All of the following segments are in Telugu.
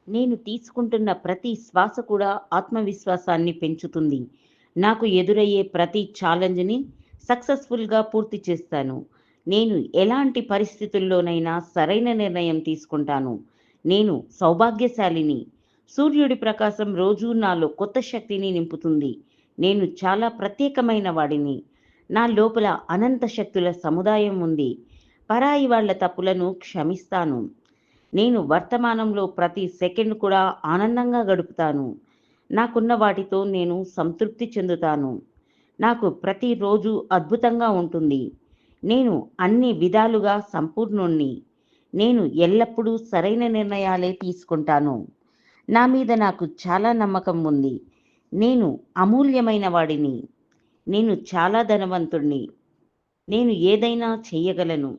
నేను తీసుకుంటున్న ప్రతి శ్వాస కూడా ఆత్మవిశ్వాసాన్ని పెంచుతుంది. నాకు ఎదురయ్యే ప్రతి ఛాలెంజ్‌ని సక్సెస్‌ఫుల్‌గా పూర్తి చేస్తాను. నేను ఎలాంటి పరిస్థితుల్లోనైనా సరైన నిర్ణయం తీసుకుంటాను. నేను సౌభాగ్యశాలిని. సూర్యుడి ప్రకాశం రోజూ నాలో కొత్త శక్తిని నింపుతుంది. నేను చాలా ప్రత్యేకమైన వాడిని. నా లోపల అనంత శక్తుల సముదాయం ఉంది. పరాయి వాళ్ళ తప్పులను క్షమిస్తాను. నేను వర్తమానంలో ప్రతి సెకండ్ కూడా ఆనందంగా గడుపుతాను. నాకున్న వాటితో నేను సంతృప్తి చెందుతాను. నాకు ప్రతిరోజు అద్భుతంగా ఉంటుంది. నేను అన్ని విధాలుగా సంపూర్ణుణ్ణి. నేను ఎల్లప్పుడూ సరైన నిర్ణయాలే తీసుకుంటాను. నా మీద నాకు చాలా నమ్మకం ఉంది. నేను అమూల్యమైన వాడిని. నేను చాలా ధనవంతుడిని. నేను ఏదైనా చెయ్యగలను.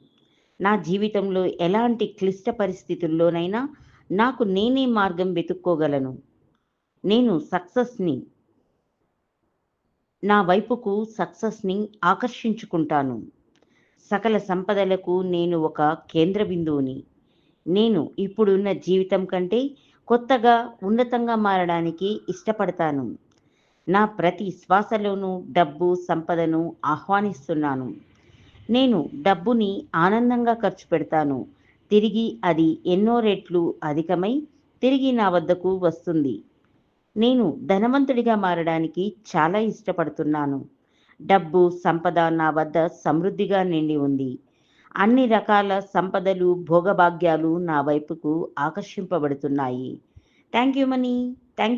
నా జీవితంలో ఎలాంటి క్లిష్ట పరిస్థితుల్లోనైనా నాకు నేనే మార్గం వెతుక్కోగలను. నేను సక్సెస్‌ని నా వైపుకు సక్సెస్‌ని ఆకర్షించుకుంటాను. సకల సంపదలకు నేను ఒక కేంద్ర బిందువుని. నేను ఇప్పుడున్న జీవితం కంటే కొత్తగా, ఉన్నతంగా మారడానికి ఇష్టపడతాను. నా ప్రతి శ్వాసలోనూ డబ్బు, సంపదను ఆహ్వానిస్తున్నాను. నేను డబ్బుని ఆనందంగా ఖర్చు పెడతాను. తిరిగి అది ఎన్నో రెట్లు అధికమై తిరిగి నా వద్దకు వస్తుంది. నేను ధనవంతుడిగా మారడానికి చాలా ఇష్టపడుతున్నాను. డబ్బు, సంపద నా వద్ద సమృద్ధిగా నిండి ఉంది. అన్ని రకాల సంపదలు, భోగభాగ్యాలు నా వైపుకు ఆకర్షింపబడుతున్నాయి. Thank you money. Thank you.